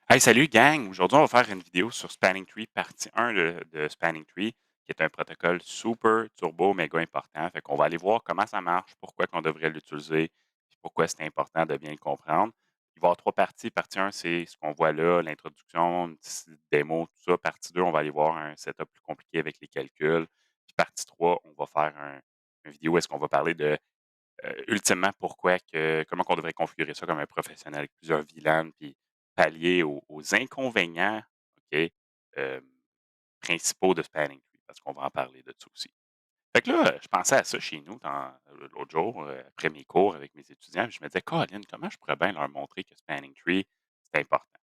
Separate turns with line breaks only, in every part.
Hey, salut gang! Aujourd'hui, on va faire une vidéo sur Spanning Tree, partie 1 de Spanning Tree, qui est un protocole super turbo méga important. Fait qu'on va aller voir comment ça marche, pourquoi qu'on devrait l'utiliser, puis pourquoi c'est important de bien le comprendre. Il va y avoir 3 parties. Partie 1, c'est ce qu'on voit là, l'introduction, une petite démo, tout ça. Partie 2, on va aller voir un setup plus compliqué avec les calculs. Puis partie 3, on va faire une vidéo où est-ce qu'on va parler de ultimement, comment qu'on devrait configurer ça comme un professionnel avec plusieurs VLAN, puis pallier aux inconvénients, OK, hem, principaux de Spanning Tree, parce qu'on va en parler de ça aussi. Fait que là, je pensais à ça chez nous l'autre jour, après mes cours avec mes étudiants, puis je me disais: «Colin, comment je pourrais bien leur montrer que Spanning Tree, c'est important?»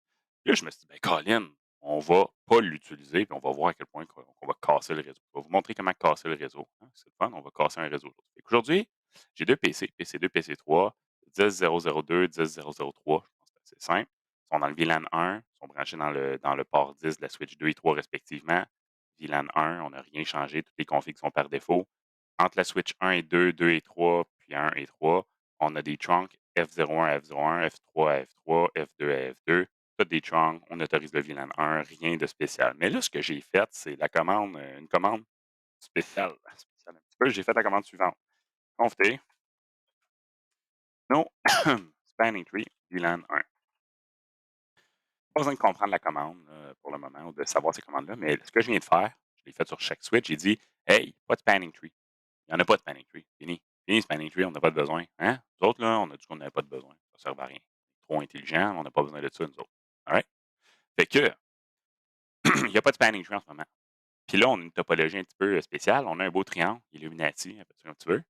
Puis là, je me suis dit: «Ben Colin, on va pas l'utiliser, puis on va voir à quel point qu'on va casser le réseau. Je vais vous montrer comment casser le réseau, hein, c'est le fun, on va casser un réseau». Fait qu'aujourd'hui, j'ai 2 PC, PC2, PC3, 10.0.0.2, 10.0.0.3, je pense que c'est assez simple. Ils sont dans le VLAN 1, ils sont branchés dans le port 10 de la switch 2 et 3 respectivement. VLAN 1, on n'a rien changé, toutes les configs sont par défaut. Entre la switch 1 et 2, 2 et 3, puis 1 et 3, on a des trunks F01 à F01, F3 à F3, F2 à F2, toutes des trunks, on autorise le VLAN 1, rien de spécial. Mais là, ce que j'ai fait, c'est une commande spéciale, spéciale un petit peu. J'ai fait la commande suivante. Conf T, no spanning tree, VLAN 1. Pas besoin de comprendre la commande pour le moment ou de savoir ces commandes-là, mais ce que je viens de faire, je l'ai fait sur chaque switch, j'ai dit Hey, pas de spanning tree. Il n'y en a pas de spanning tree. Fini. Fini, spanning tree, on n'a pas de besoin. Hein? Nous autres, là, on a dit qu'on n'avait pas de besoin. Ça ne sert à rien. Trop intelligent, on n'a pas besoin de ça, nous autres. All right? Fait que, il n'y a pas de spanning tree en ce moment. Puis là, on a une topologie un petit peu spéciale. On a un beau triangle, Illuminati, appelle ça comme tu veux.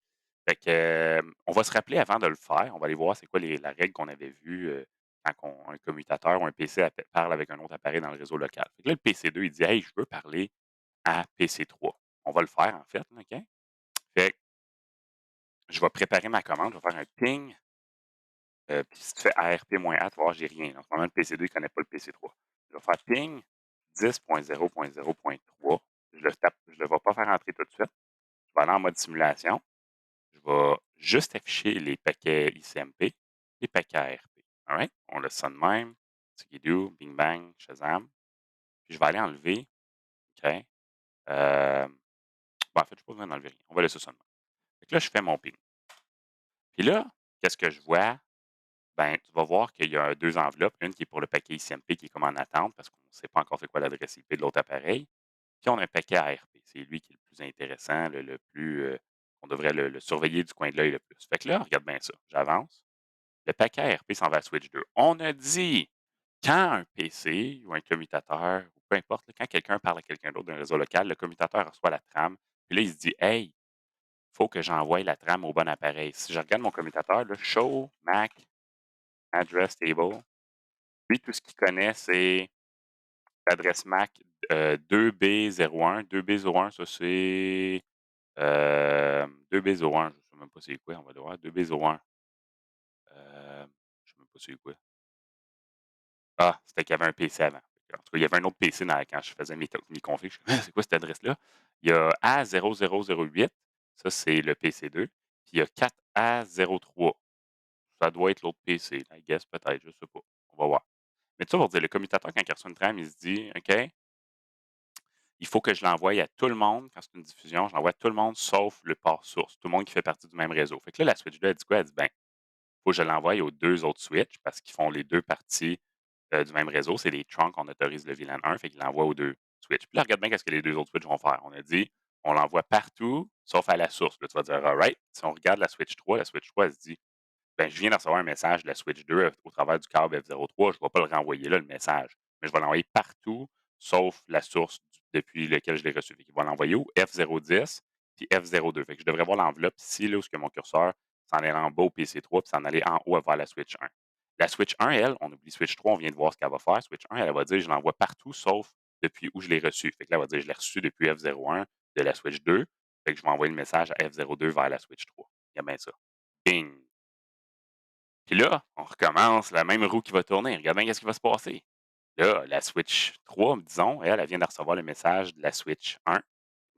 Fait que, on va se rappeler avant de le faire. On va aller voir c'est quoi la règle qu'on avait vue quand un commutateur ou un PC parle avec un autre appareil dans le réseau local. Fait que là, le PC2, il dit Hey, je veux parler à PC3. On va le faire, en fait. OK? Fait que je vais préparer ma commande. Je vais faire un ping. Puis si tu fais ARP-A, tu vas voir, j'ai rien. En ce moment, le PC2 ne connaît pas le PC3. Je vais faire ping 10.0.0.3. Je ne le vais pas faire entrer tout de suite. Je vais aller en mode simulation. Je vais juste afficher les paquets ICMP, les paquets ARP. All right? On laisse ça de même. Skidoo, bing bang, Shazam. Puis je vais aller enlever. OK? En fait, je n'ai pas besoin d'enlever rien. On va laisser ça de même. Fait que là, je fais mon ping. Puis là, qu'est-ce que je vois? Ben, tu vas voir qu'il y a 2 enveloppes, une qui est pour le paquet ICMP qui est comme en attente parce qu'on ne sait pas encore c'est quoi l'adresse IP de l'autre appareil. Puis on a un paquet ARP. C'est lui qui est le plus intéressant, le plus, on devrait le surveiller du coin de l'œil le plus. Fait que là, regarde bien ça. J'avance. Le paquet ARP s'en va à switch 2. On a dit, quand un PC ou un commutateur, ou peu importe, là, quand quelqu'un parle à quelqu'un d'autre d'un réseau local, le commutateur reçoit la trame. Puis là, il se dit, hey, il faut que j'envoie la trame au bon appareil. Si je regarde mon commutateur, là, show MAC address table, lui, tout ce qu'il connaît, c'est l'adresse MAC 2B01. 2B01, ça c'est 2B01. Je ne sais même pas c'est quoi, on va le voir. 2B01. Je ne sais même pas c'est quoi. Ah, c'était qu'il y avait un PC avant. En tout cas, il y avait un autre PC quand je faisais mes configs. Je fais, c'est quoi cette adresse-là? Il y a A0008, ça c'est le PC2. Puis il y a 4A03. Ça doit être l'autre PC. I guess, peut-être, je ne sais pas. On va voir. Mais tout ça pour dire, le commutateur, quand il reçoit une trame, il se dit OK, il faut que je l'envoie à tout le monde. Quand c'est une diffusion, je l'envoie à tout le monde sauf le port source, tout le monde qui fait partie du même réseau. Fait que là, la switch 2, elle dit quoi? Elle dit ben, il faut que je l'envoie aux 2 autres switches parce qu'ils font les 2 parties du même réseau. C'est des trunks, on autorise le VLAN 1, fait qu'il l'envoie aux 2 switches. Puis là, regarde bien qu'est-ce que les 2 autres switches vont faire. On a dit, on l'envoie partout sauf à la source. Là, tu vas dire, all right. Si on regarde la switch 3, elle se dit, ben, je viens de recevoir un message de la switch 2 au travers du câble F03. Je ne vais pas le renvoyer là, le message. Mais je vais l'envoyer partout, sauf la source depuis laquelle je l'ai reçu. Fait qu'il va l'envoyer où? F010 puis F02. Fait que je devrais voir l'enveloppe ici, là, où est-ce que mon curseur s'en allait en bas au PC3 puis s'en allait en haut vers la switch 1. La switch 1, elle, on oublie switch 3, on vient de voir ce qu'elle va faire. Switch 1, elle va dire, je l'envoie partout, sauf depuis où je l'ai reçu. Fait que là, elle va dire, je l'ai reçu depuis F01 de la switch 2. Fait que je vais envoyer le message à F02 vers la switch 3. Il y a bien ça. Bing! Puis là, on recommence la même roue qui va tourner. Regarde bien qu'est-ce qui va se passer. Là, la switch 3, disons, elle vient de recevoir le message de la switch 1. OK?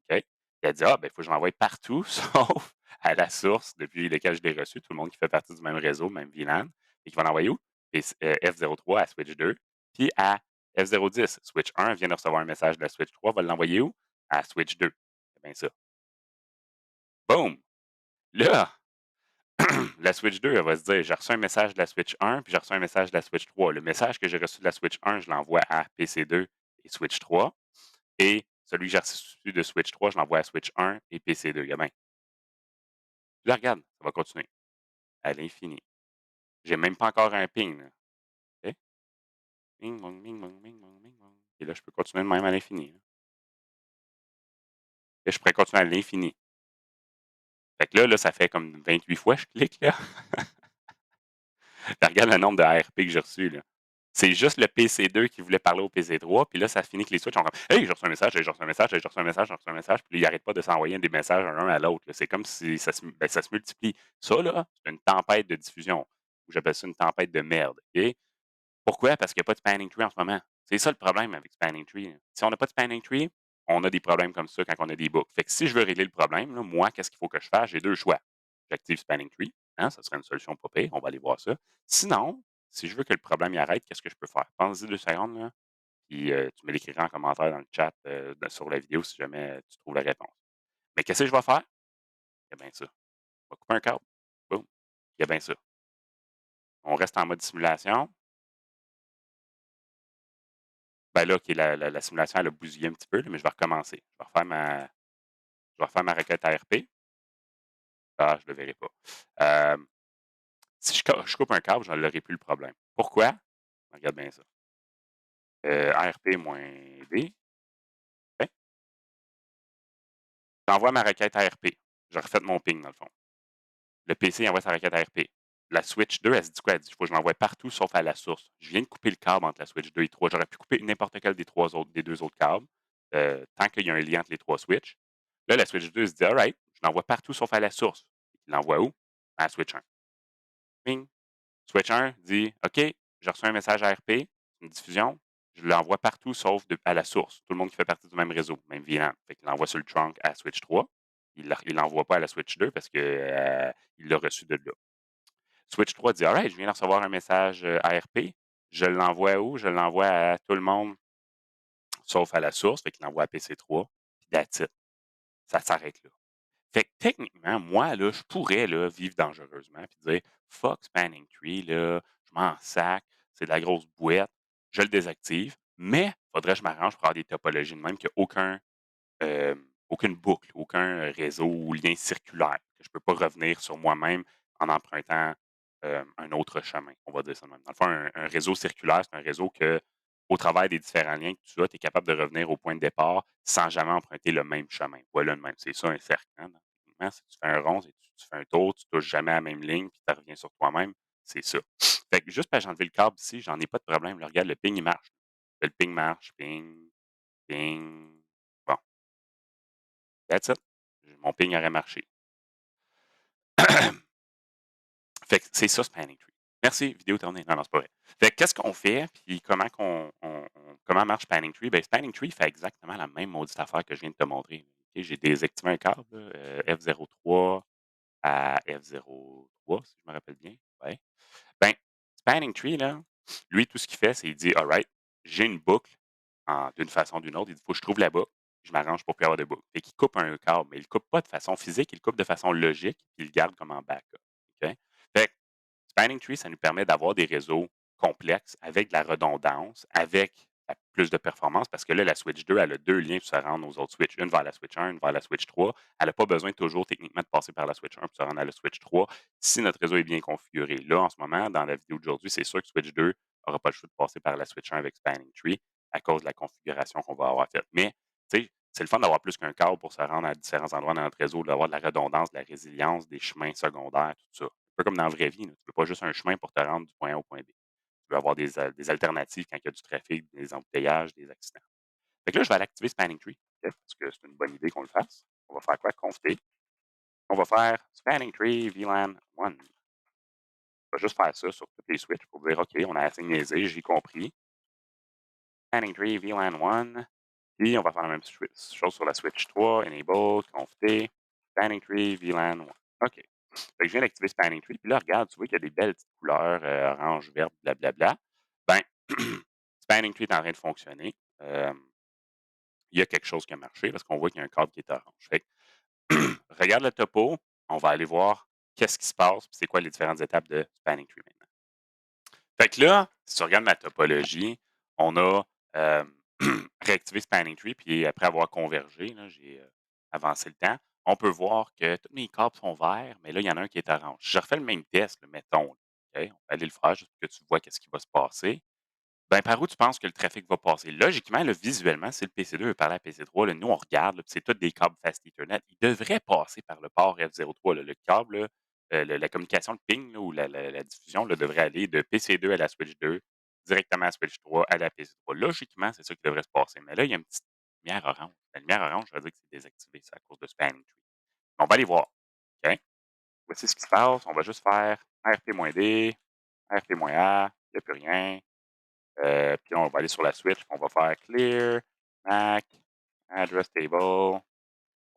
Puis elle dit, ah, ben, il faut que je l'envoie partout, sauf à la source depuis laquelle je l'ai reçu. Tout le monde qui fait partie du même réseau, même VLAN. Et qui va l'envoyer où? Et F03 à switch 2. Puis à F010, switch 1 vient de recevoir un message de la switch 3, va l'envoyer où? À switch 2. C'est bien ça. Boom! Là, la switch 2, elle va se dire, j'ai reçu un message de la switch 1, puis j'ai reçu un message de la switch 3. Le message que j'ai reçu de la switch 1, je l'envoie à PC2 et switch 3. Et celui que j'ai reçu de switch 3, je l'envoie à switch 1 et PC2. Gamin. Là, regarde, ça va continuer à l'infini. J'ai même pas encore un ping. Là. OK? Ping, bong, ping, bong, ping, bong, ping, bong. Et là, je peux continuer de même à l'infini. Là. Et je pourrais continuer à l'infini. Fait que là, ça fait comme 28 fois que je clique. Là. Regarde le nombre de ARP que j'ai reçu. Là. C'est juste le PC2 qui voulait parler au PC3, puis là, ça finit que les switches sont comme Hey, j'ai reçu un message, hey, j'ai reçu un message, hey, j'ai reçu un message, j'ai reçu un message, puis là, ils n'arrêtent pas de s'envoyer des messages un à l'autre. Là. C'est comme si ça se multiplie. Ça, là, c'est une tempête de diffusion. Ou j'appelle ça une tempête de merde. OK? Pourquoi? Parce qu'il n'y a pas de spanning tree en ce moment. C'est ça le problème avec spanning tree. Là. Si on n'a pas de spanning tree, on a des problèmes comme ça quand on a des books. Fait que si je veux régler le problème, là, moi, qu'est-ce qu'il faut que je fasse? J'ai deux choix. J'active spanning tree. Hein, ça serait une solution pas pire. On va aller voir ça. Sinon, si je veux que le problème y arrête, qu'est-ce que je peux faire? Pense-y 2 secondes, là, puis tu me l'écriras en commentaire dans le chat sur la vidéo si jamais tu trouves la réponse. Mais qu'est-ce que je vais faire? Il y a bien ça. On va couper un câble. Boum. Il y a bien ça. On reste en mode simulation. Ben là, OK, la simulation, elle a bousillé un petit peu, là, mais je vais recommencer. Je vais refaire ma requête ARP. Ah, je ne le verrai pas. Si je coupe un câble, je n'aurai plus le problème. Pourquoi? Regarde bien ça. ARP-D. Ben, j'envoie ma requête ARP. Je refais mon ping, dans le fond. Le PC envoie sa requête ARP. La switch 2, elle se dit quoi? Elle dit, il faut que je l'envoie partout sauf à la source. Je viens de couper le câble entre la switch 2 et 3. J'aurais pu couper n'importe quel des deux autres câbles, tant qu'il y a un lien entre les trois switches. Là, la switch 2 se dit, all right, je l'envoie partout sauf à la source. Il l'envoie où? À la switch 1. Ping. Switch 1 dit, OK, j'ai reçu un message ARP, une diffusion. Je l'envoie partout sauf à la source. Tout le monde qui fait partie du même réseau, même VLAN. Fait qu'il l'envoie sur le trunk à switch 3. Il ne l'envoie pas à la switch 2 parce qu'il l'a reçu de là. Switch 3 dit: «Alright, je viens de recevoir un message, ARP. Je l'envoie où? Je l'envoie à tout le monde sauf à la source». Fait qu'il l'envoie à PC3, puis that's it. Ça s'arrête là. Fait que techniquement, moi, là, je pourrais là, vivre dangereusement puis dire: «Fuck spanning tree, là, je m'en sac, c'est de la grosse bouette». Je le désactive, mais faudrait que je m'arrange pour avoir des topologies de même qu'il y a aucune boucle, aucun réseau ou lien circulaire, que je ne peux pas revenir sur moi-même en empruntant, un autre chemin, on va dire ça de même. Dans le fond, un réseau circulaire, c'est un réseau que, au travers des différents liens que tu as, tu es capable de revenir au point de départ sans jamais emprunter le même chemin. Voilà le même. C'est ça un cercle, hein, techniquement. Si tu fais un rond, tu fais un tour, tu touches jamais à la même ligne, puis tu reviens sur toi-même, c'est ça. Fait que juste parce que j'ai enlevé le câble ici, j'en ai pas de problème. Là, regarde, le ping, il marche. Le ping marche, ping, ping. Bon. That's it. Mon ping aurait marché. Fait que c'est ça, Spanning Tree. Merci, vidéo tournée. Non, non, c'est pas vrai. Fait que qu'est-ce qu'on fait, puis comment marche Spanning Tree? Ben, Spanning Tree fait exactement la même maudite affaire que je viens de te montrer. OK, j'ai désactivé un câble, là, F03 à F03, si je me rappelle bien. Ouais. Ben, Spanning Tree, là, lui, tout ce qu'il fait, c'est qu'il dit: «Alright, j'ai une boucle d'une façon ou d'une autre». Il dit: «Faut que je trouve la boucle, je m'arrange pour plus avoir de boucle». Fait qu'il coupe un câble, mais il ne coupe pas de façon physique, il le coupe de façon logique, puis il le garde comme en backup. OK? Fait que Spanning Tree, ça nous permet d'avoir des réseaux complexes avec de la redondance, avec plus de performance, parce que là, la Switch 2, elle a deux liens pour se rendre aux autres Switch, une vers la Switch 1, une vers la Switch 3. Elle n'a pas besoin toujours techniquement de passer par la Switch 1 pour se rendre à la Switch 3 si notre réseau est bien configuré. Là, en ce moment, dans la vidéo d'aujourd'hui, c'est sûr que Switch 2 n'aura pas le choix de passer par la Switch 1 avec Spanning Tree à cause de la configuration qu'on va avoir faite. Mais, tu sais, c'est le fun d'avoir plus qu'un câble pour se rendre à différents endroits dans notre réseau, d'avoir de la redondance, de la résilience, des chemins secondaires, tout ça. Un peu comme dans la vraie vie, là. Tu ne veux pas juste un chemin pour te rendre du point A au point B. Tu veux avoir des alternatives quand il y a du trafic, des embouteillages, des accidents. Fait que là, je vais aller activer Spanning Tree, OK, parce que c'est une bonne idée qu'on le fasse. On va faire quoi? Conf T. On va faire Spanning Tree VLAN 1. On va juste faire ça sur toutes les switches pour dire, OK, on a assez niaisé, j'ai compris. Spanning Tree VLAN 1. Puis, on va faire la même chose sur la switch 3. Enable, Conf T. Spanning Tree VLAN 1. OK. Fait que je viens d'activer Spanning Tree. Puis là, regarde, tu vois qu'il y a des belles petites couleurs, orange, verte, blablabla. Ben, spanning tree est en train de fonctionner. Il y a quelque chose qui a marché parce qu'on voit qu'il y a un câble qui est orange. Fait que regarde le topo, on va aller voir qu'est-ce qui se passe, puis c'est quoi les différentes étapes de spanning tree maintenant. Fait que là, si tu regardes ma topologie, on a, réactivé spanning tree, puis après avoir convergé, là, j'ai, avancé le temps, on peut voir que tous mes câbles sont verts, mais là, il y en a un qui est orange. Je refais le même test, là, mettons, OK? On va aller le faire juste pour que tu vois qu'est-ce qui va se passer. Ben, par où tu penses que le trafic va passer? Logiquement, là, visuellement, si le PC2 veut parler à PC3, là, nous, on regarde, là, puis c'est tous des câbles Fast Ethernet. Il devrait passer par le port F03. Là. Le câble, là, la communication, le ping là, ou la diffusion là, devrait aller de PC2 à la Switch 2, directement à la Switch 3, à la PC3. Logiquement, c'est ça qui devrait se passer. Mais là, il y a une petite lumière orange. La lumière orange, ça veut dire que c'est désactivé. C'est à cause de spanning tree. On va aller voir. OK? Voici ce qui se passe. On va juste faire RP-D, RP-A, il n'y a plus rien. Puis on va aller sur la switch, on va faire clear, Mac, address table. On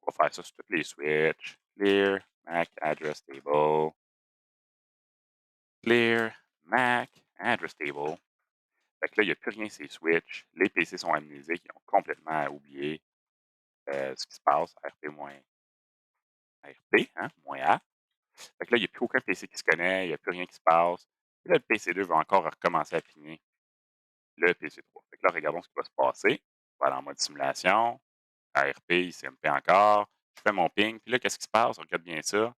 va faire ça sur toutes les switches. Clear, Mac, address table. Clear, Mac, address table. Fait que là, il n'y a plus rien sur les switches. Les PC sont amnésiques, ils ont complètement oublié ce qui se passe. RP, hein, moins A. Fait que là, il n'y a plus aucun PC qui se connaît, il n'y a plus rien qui se passe. Et là, le PC2 va encore recommencer à pigner le PC3. Fait que là, regardons ce qui va se passer. On va aller en mode simulation. ARP, ICMP encore. Je fais mon ping. Puis là, qu'est-ce qui se passe? On regarde bien ça.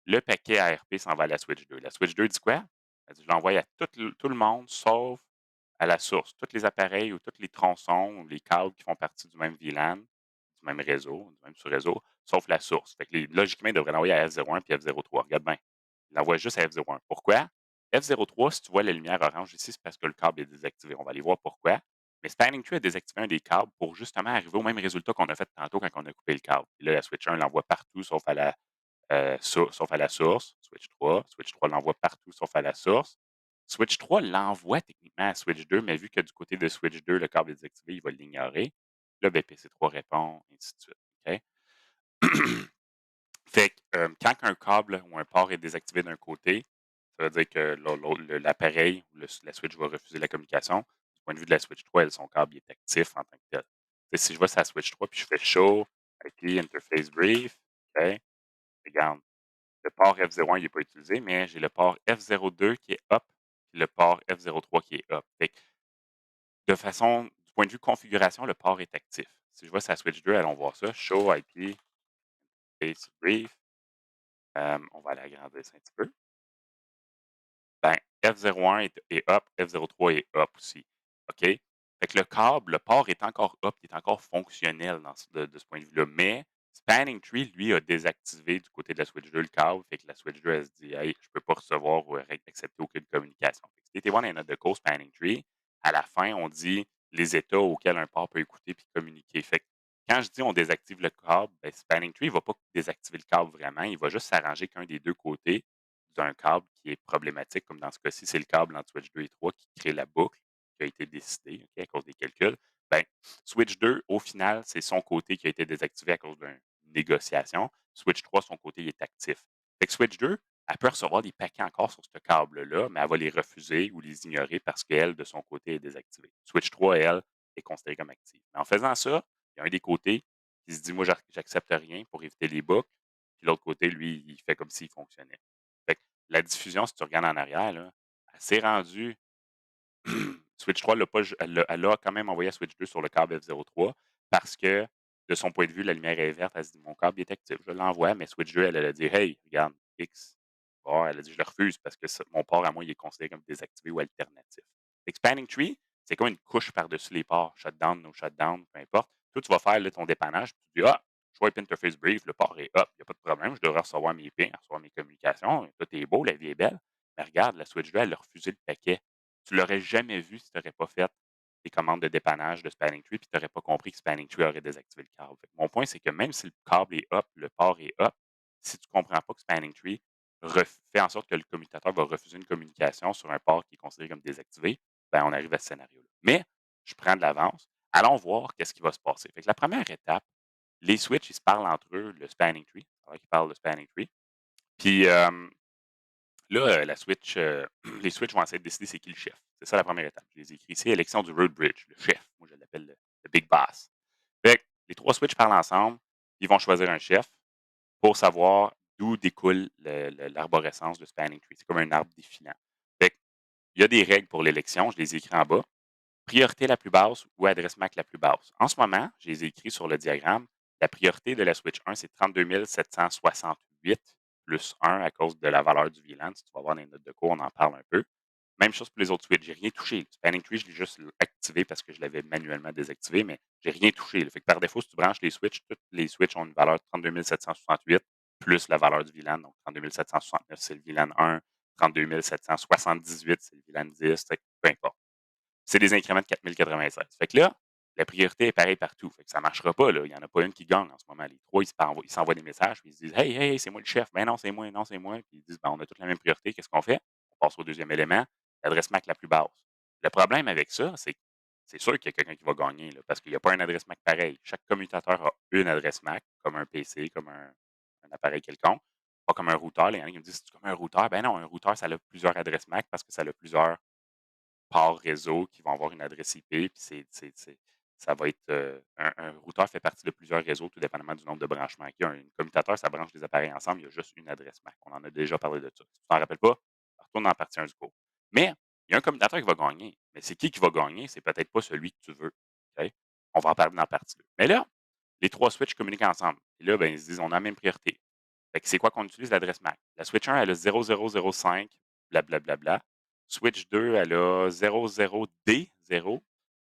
Le paquet ARP s'en va à la Switch 2. La Switch 2 dit quoi? Elle dit, je l'envoie à tout le monde, sauf à la source. Tous les appareils ou tous les tronçons ou les câbles qui font partie du même VLAN, du même réseau, du même sous-réseau, sauf la source. Fait que logiquement, il devrait l'envoyer à F01 puis F03. Regarde bien. Il l'envoie juste à F01. Pourquoi? F03, si tu vois la lumière orange ici, c'est parce que le câble est désactivé. On va aller voir pourquoi. Mais Spanning Tree a désactivé un des câbles pour justement arriver au même résultat qu'on a fait tantôt quand on a coupé le câble. Puis là, la Switch 1 l'envoie partout sauf à sauf à la source. Switch 3 l'envoie partout sauf à la source. Switch 3 l'envoie techniquement à Switch 2, mais vu que du côté de Switch 2, le câble est désactivé, il va l'ignorer. Là, ben, PC3 répond, ainsi de suite. OK? Fait que quand un câble ou un port est désactivé d'un côté, ça veut dire que l'appareil ou la Switch va refuser la communication. Du point de vue de la Switch 3, elle, son câble est actif en tant que tel. Si je vais sur la Switch 3 puis je fais show, IP, interface brief, OK, regarde, le port F01 il n'est pas utilisé, mais j'ai le port F02 qui est up et le port F03 qui est up. Fait que de façon, du point de vue configuration, le port est actif. Si je vais sur la Switch 2, allons voir ça. Show, IP, interface brief. On va aller agrandir ça un petit peu. Ben, F01 est up, F03 est up aussi. OK? Fait que le câble, le port est encore up, il est encore fonctionnel de ce point de vue-là. Mais Spanning Tree, lui, a désactivé du côté de la Switch 2 le câble. Fait que la Switch 2, elle se dit, hey, je ne peux pas recevoir ou accepter aucune communication. Fait que si tu étais voir dans les notes de code Spanning Tree, à la fin, on dit les états auxquels un port peut écouter puis communiquer. Fait que quand je dis on désactive le câble, ben, Spanning Tree ne va pas désactiver le câble vraiment. Il va juste s'arranger qu'un des deux côtés d'un câble qui est problématique, comme dans ce cas-ci, c'est le câble entre Switch 2 et 3 qui crée la boucle qui a été décidée ok, à cause des calculs. Ben, Switch 2, au final, c'est son côté qui a été désactivé à cause d'une négociation. Switch 3, son côté, il est actif. Fait que Switch 2, elle peut recevoir des paquets encore sur ce câble-là, mais elle va les refuser ou les ignorer parce qu'elle, de son côté, est désactivée. Switch 3, elle, est considérée comme active. Mais en faisant ça, il y a un des côtés qui se dit, moi, j'accepte rien pour éviter les boucles. Puis l'autre côté, lui, il fait comme s'il fonctionnait. Fait que la diffusion, si tu regardes en arrière, là, elle s'est rendue. Switch 3 l'a pas, elle a quand même envoyé à Switch 2 sur le câble F03 parce que, de son point de vue, la lumière est verte. Elle se dit mon câble est actif. Je l'envoie, mais Switch 2, elle a dit hey, regarde, X. Bon, elle a dit je le refuse parce que mon port à moi, il est considéré comme désactivé ou alternatif. Expanding Tree, c'est comme une couche par-dessus les ports. Shutdown, no shutdown, peu importe. Toi, tu vas faire là, ton dépannage. Puis tu dis ah, swipe interface brief, le port est up. Il n'y a pas de problème. Je devrais recevoir mes pings, recevoir mes communications. Tout est beau, la vie est belle. Mais regarde, la Switch 2, elle a refusé le paquet. Tu l'aurais jamais vu si tu n'aurais pas fait tes commandes de dépannage de Spanning Tree puis tu n'aurais pas compris que Spanning Tree aurait désactivé le câble. Fait que mon point, c'est que même si le câble est up, le port est up, si tu ne comprends pas que Spanning Tree fait en sorte que le commutateur va refuser une communication sur un port qui est considéré comme désactivé, ben on arrive à ce scénario-là. Mais je prends de l'avance. Allons voir qu'est-ce qui va se passer. Fait que la première étape, les switches, ils se parlent entre eux, le Spanning Tree. Alors qu'ils parlent de Spanning Tree. Puis là, Là, la switch, les switches vont essayer de décider c'est qui le chef. C'est ça la première étape. Je les ai écrits ici, élection du road bridge, le chef. Moi, je l'appelle le big boss. Fait que les 3 switches parlent ensemble, ils vont choisir un chef pour savoir d'où découle l'arborescence de spanning tree. C'est comme un arbre défilant. Fait que, il y a des règles pour l'élection, je les ai écrits en bas. Priorité la plus basse ou adresse MAC la plus basse. En ce moment, je les ai écrits sur le diagramme. La priorité de la switch 1, c'est 32 768 plus 1 à cause de la valeur du VLAN. Si tu vas voir dans les notes de cours, on en parle un peu. Même chose pour les autres switches. J'ai rien touché. Le spanning tree, je l'ai juste activé parce que je l'avais manuellement désactivé, mais j'ai rien touché. Fait que par défaut, si tu branches les switches, toutes les switches ont une valeur de 32 768 plus la valeur du VLAN. Donc 32 769, c'est le VLAN 1. 32 778, c'est le VLAN 10. Peu importe. C'est des incréments de 4096. Fait que là, la priorité est pareille partout. Fait que ça ne marchera pas, là. Il n'y en a pas une qui gagne en ce moment. Les 3, ils s'envoient des messages, puis ils se disent: «Hey, hey, c'est moi le chef». «Ben non, c'est moi, non, c'est moi». Puis ils disent: «Ben, on a toutes la même priorité, qu'est-ce qu'on fait?» On passe au deuxième élément, l'adresse MAC la plus basse. Le problème avec ça, c'est que c'est sûr qu'il y a quelqu'un qui va gagner, là, parce qu'il n'y a pas une adresse MAC pareille. Chaque commutateur a une adresse MAC, comme un PC, comme un appareil quelconque, pas comme un routeur. Là, il y en a qui me disent: «C'est comme un routeur?» Ben non, un routeur, ça a plusieurs adresses MAC parce que ça a plusieurs par réseau qui vont avoir une adresse IP, puis ça va être, un routeur fait partie de plusieurs réseaux, tout dépendamment du nombre de branchements qu'il y a. Un commutateur, ça branche des appareils ensemble, il y a juste une adresse MAC. On en a déjà parlé de ça. Si tu t'en rappelles pas, retourne dans la partie 1 du cours. Mais il y a un commutateur qui va gagner. Mais c'est qui va gagner? C'est peut-être pas celui que tu veux. OK? On va en parler dans la partie 2. Mais là, les 3 switches communiquent ensemble. Et là, ben, ils se disent: «On a la même priorité». Fait que c'est quoi qu'on utilise? L'adresse MAC. La switch 1, elle a 0005 blablabla. Switch 2, elle a 00D0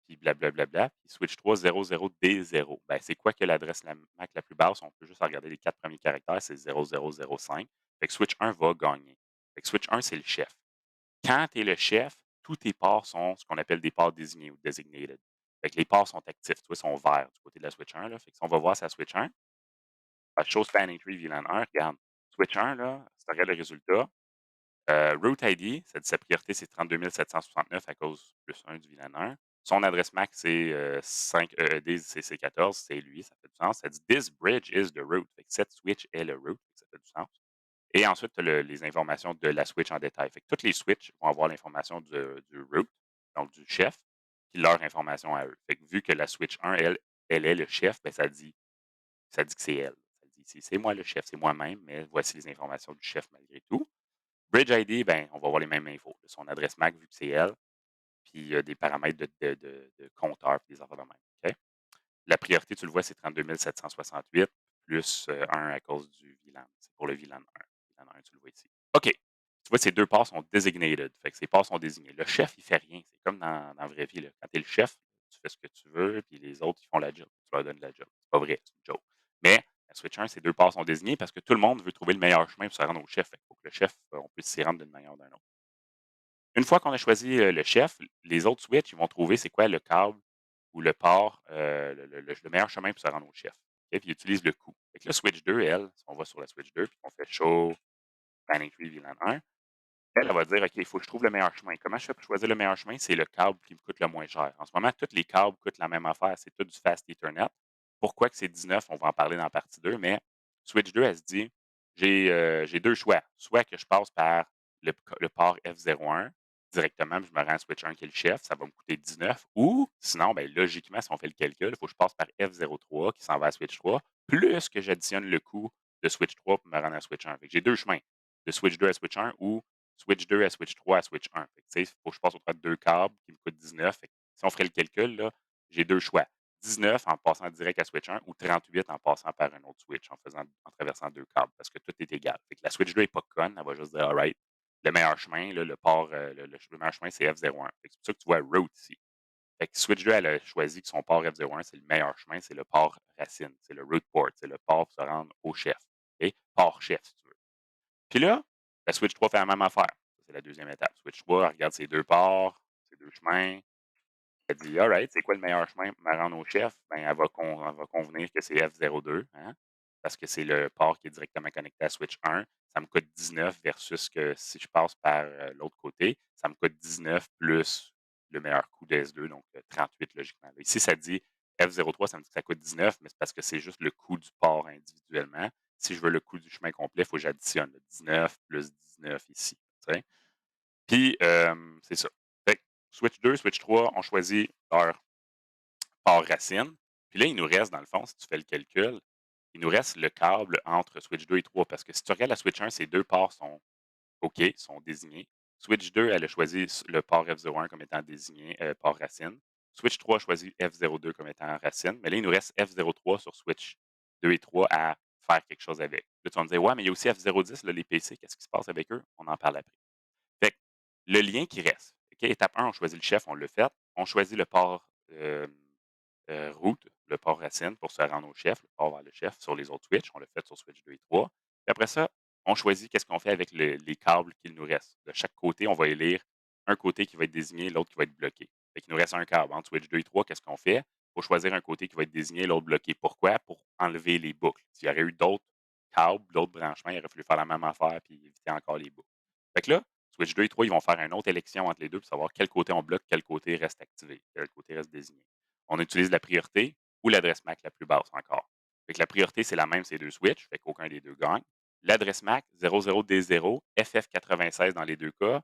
puis blablabla. Puis switch 3, 00D0. Ben, c'est quoi que l'adresse MAC la plus basse? On peut juste regarder les 4 premiers caractères, c'est 0005. Fait que switch 1 va gagner. Fait que switch 1, c'est le chef. Quand tu es le chef, tous tes ports sont ce qu'on appelle des ports désignés ou designated. Fait que les ports sont actifs, tu vois, sont verts du côté de la switch 1. Là. Fait que si on va voir sa switch 1, show spanning tree VLAN 1, regarde. Switch 1, là, si tu regardes le résultat, route ID, sa priorité, c'est 32 769 à cause plus 1 du VLAN 1. Son adresse MAC, c'est 5 EED CC14, c'est lui, ça fait du sens. Ça dit This bridge is the route. Fait que cette switch est le route, ça fait du sens. Et ensuite, tu as les informations de la switch en détail. Fait que toutes les switches vont avoir l'information du route, donc du chef, puis leur information à eux. Fait que vu que la switch 1, elle est le chef, ben ça dit que c'est elle. Ça dit c'est moi le chef, c'est moi-même, mais voici les informations du chef malgré tout. Bridge ID, ben, on va avoir les mêmes infos. Son adresse MAC, vu que c'est elle, puis il y a des paramètres de compteur, puis des affaires de même. OK? La priorité, tu le vois, c'est 32 768 plus 1 à cause du VLAN. C'est pour le VLAN 1. VLAN 1, tu le vois ici. OK. Tu vois, ces deux passes sont designated. Fait que ces passes sont désignées. Le chef, il fait rien. C'est comme dans la vraie vie. Là. Quand tu es le chef, tu fais ce que tu veux, puis les autres, ils font la job. Tu leur donnes la job. C'est pas vrai, c'est une joke. Mais la Switch 1, ces deux passes sont désignées parce que tout le monde veut trouver le meilleur chemin pour se rendre au chef. Il faut que le chef, on puisse s'y rendre d'une manière ou d'une autre. Une fois qu'on a choisi le chef, les autres switches, ils vont trouver c'est quoi le câble ou le port, le meilleur chemin pour se rendre au chef. OK? Puis ils utilisent le coup. Fait que là, switch 2, elle, si on va sur la switch 2, puis on fait show, spanning tree, VLAN 1, elle va dire: «OK, il faut que je trouve le meilleur chemin». Comment je fais pour choisir le meilleur chemin? C'est le câble qui me coûte le moins cher. En ce moment, tous les câbles coûtent la même affaire. C'est tout du fast Ethernet. Pourquoi que c'est 19? On va en parler dans la partie 2, mais switch 2, elle se dit: «J'ai 2 choix. Soit que je passe par le port F01 directement, puis je me rends à switch 1 qui est le chef, ça va me coûter 19 ou sinon, ben, logiquement, si on fait le calcul, il faut que je passe par F03 qui s'en va à switch 3, plus que j'additionne le coût de switch 3 pour me rendre à switch 1». Fait que j'ai 2 chemins, de switch 2 à switch 1 ou switch 2 à switch 3 à switch 1. Fait que, tu sais, il faut que je passe au travers de 2 câbles qui me coûtent 19. Fait que si on ferait le calcul, là, j'ai 2 choix. 19 en passant direct à switch 1 ou 38 en passant par un autre switch, en traversant 2 câbles, parce que tout est égal. Fait que la switch 2 n'est pas conne, elle va juste dire: «All right, le meilleur chemin, là, le port, le meilleur chemin, c'est F01». Fait que c'est pour ça que tu vois route ici. Fait que switch 2, elle a choisi que son port F01, c'est le meilleur chemin, c'est le port racine, c'est le root port, c'est le port pour se rendre au chef. OK? Port chef, si tu veux. Puis là, la switch 3 fait la même affaire. Ça, c'est la deuxième étape. Switch 3, elle regarde ses 2 ports, ses 2 chemins. Elle dit: «All right, c'est quoi le meilleur chemin pour me rendre au chef?» Ben, elle va convenir que c'est F02, hein, parce que c'est le port qui est directement connecté à switch 1. Ça me coûte 19 versus que si je passe par, l'autre côté, ça me coûte 19 plus le meilleur coût de S2, donc 38 logiquement. Ici, ça dit F03, ça me dit que ça coûte 19, mais c'est parce que c'est juste le coût du port individuellement. Si je veux le coût du chemin complet, il faut que j'additionne le 19 plus 19 ici. sais? Puis, c'est ça. Fait que switch 2, switch 3, on choisit leur port racine. Puis là, il nous reste, dans le fond, si tu fais le calcul, il nous reste le câble entre switch 2 et 3 parce que si tu regardes la switch 1, ces 2 ports sont OK, sont désignés. Switch 2, elle a choisi le port F01 comme étant désigné port racine. Switch 3 a choisi F02 comme étant racine. Mais là, il nous reste F03 sur switch 2 et 3 à faire quelque chose avec. Là, tu vas me dire, ouais, mais il y a aussi F010, là, les PC, qu'est-ce qui se passe avec eux? On en parle après. Fait que le lien qui reste. OK, étape 1, on choisit le chef, on l'a fait. On choisit le port route, le port racine pour se rendre au chef, le port vers le chef sur les autres switches. On l'a fait sur switch 2 et 3. Puis après ça, on choisit qu'est-ce qu'on fait avec les câbles qu'il nous reste. De chaque côté, on va élire un côté qui va être désigné, l'autre qui va être bloqué. Fait qu'il nous reste un câble entre switch 2 et 3. Qu'est-ce qu'on fait? Il faut choisir un côté qui va être désigné, l'autre bloqué. Pourquoi? Pour enlever les boucles. S'il y aurait eu d'autres câbles, d'autres branchements, il aurait fallu faire la même affaire puis éviter encore les boucles. Fait que là, switch 2 et 3, ils vont faire une autre élection entre les deux pour savoir quel côté on bloque, quel côté reste activé, quel côté reste désigné. On utilise la priorité ou l'adresse MAC la plus basse encore. Fait que la priorité, c'est la même, ces deux switches, fait qu'aucun des deux gagne. L'adresse MAC, 00D0, FF96 dans les deux cas.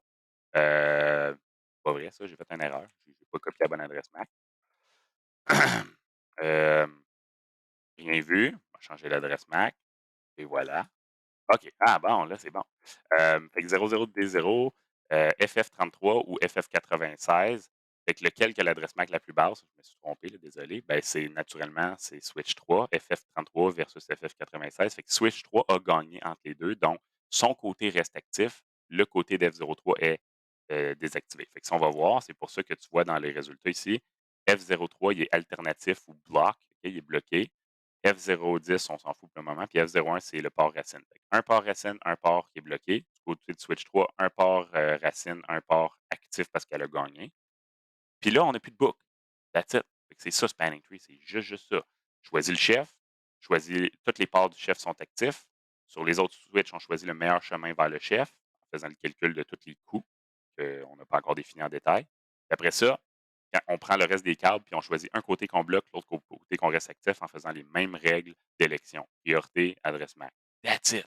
Pas vrai, ça, j'ai fait une erreur. J'ai pas copié la bonne adresse MAC. Euh, Rien vu. On va changer l'adresse MAC. Et voilà. OK. Ah bon, là, c'est bon. Fait que 00D0, FF33 ou FF96. Fait que lequel qui a l'adresse MAC la plus basse, je me suis trompé, là, désolé, ben, c'est naturellement, c'est Switch 3, FF33 versus FF96. Fait que Switch 3 a gagné entre les 2, donc son côté reste actif, le côté d'F03 est, désactivé. Fait que si on va voir, c'est pour ça que tu vois dans les résultats ici, F03, il est alternatif ou block, OK, il est bloqué. F010, on s'en fout pour le moment. Puis F01, c'est le port racine. Fait un port racine, un port qui est bloqué. Du côté de Switch 3, un port racine, un port actif parce qu'elle a gagné. Puis là, on n'a plus de boucle. That's it. Fait que c'est ça, Spanning Tree. C'est juste ça. Choisis le chef. Choisis, tous les ports du chef sont actifs. Sur les autres switches, on choisit le meilleur chemin vers le chef en faisant le calcul de tous les coûts qu'on n'a pas encore définis en détail. Puis après ça, quand on prend le reste des câbles, puis on choisit un côté qu'on bloque, l'autre côté qu'on reste actif en faisant les mêmes règles d'élection. Priorité, adresse MAC. That's it.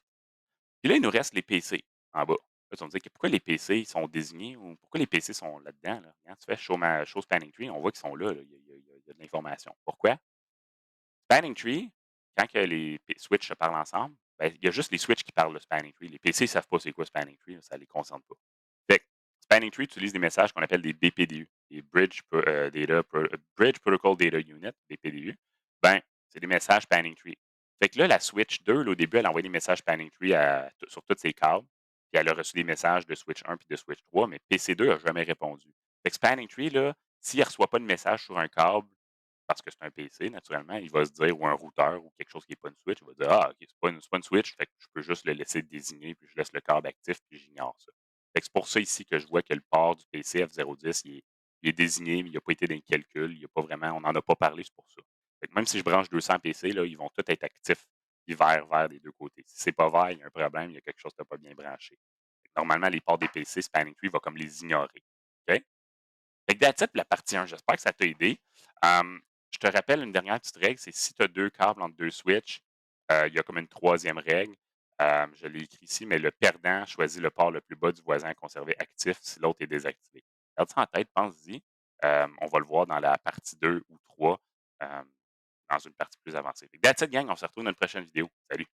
Puis là, il nous reste les PC en bas. Là, tu vas me dire que pourquoi les PC sont désignés ou pourquoi les PC sont là-dedans? Là? Quand tu fais show Spanning Tree, on voit qu'ils sont là. Là. Il y a de l'information. Pourquoi? Spanning Tree, quand que les switches se parlent ensemble, ben, il y a juste les switches qui parlent de Spanning Tree. Les PC ne savent pas c'est quoi Spanning Tree, là, ça ne les concerne pas. Fait que Spanning Tree utilise des messages qu'on appelle des BPDU, des Bridge Protocol Data Unit, BPDU. Ben, c'est des messages Spanning Tree. Fait que là, la Switch 2, là, au début, elle a envoyé des messages Spanning Tree sur tous ses câbles. Puis elle a reçu des messages de Switch 1 puis de Switch 3, mais PC2 n'a jamais répondu. Fait que Spanning Tree, là, s'il ne reçoit pas de message sur un câble, parce que c'est un PC, naturellement, il va se dire, ou un routeur, ou quelque chose qui n'est pas une Switch, il va dire, ah, OK, c'est pas une Switch, fait que je peux juste le laisser désigner, puis je laisse le câble actif, puis j'ignore ça. Fait que c'est pour ça ici que je vois que le port du PC F010, il est désigné, mais il n'a pas été dans le calcul, il y a pas vraiment, on n'en a pas parlé, c'est pour ça. Fait que même si je branche 200 PC, là, ils vont tous être actifs, puis vert des deux côtés. Si c'est pas vert, il y a un problème, il y a quelque chose qui n'a pas bien branché. Fait que normalement, les ports des PC, Spanning Tree va comme les ignorer. OK? Fait que that's it pour la partie 1. J'espère que ça t'a aidé. Je te rappelle une dernière petite règle, c'est si tu as 2 câbles entre 2 switches, il y a comme une troisième règle. Je l'ai écrit ici, mais le perdant choisit le port le plus bas du voisin à conserver actif si l'autre est désactivé. Garde ça en tête, pense-y. On va le voir dans la partie 2 ou 3, dans une partie plus avancée. Fait que that's it, gang. On se retrouve dans une prochaine vidéo. Salut!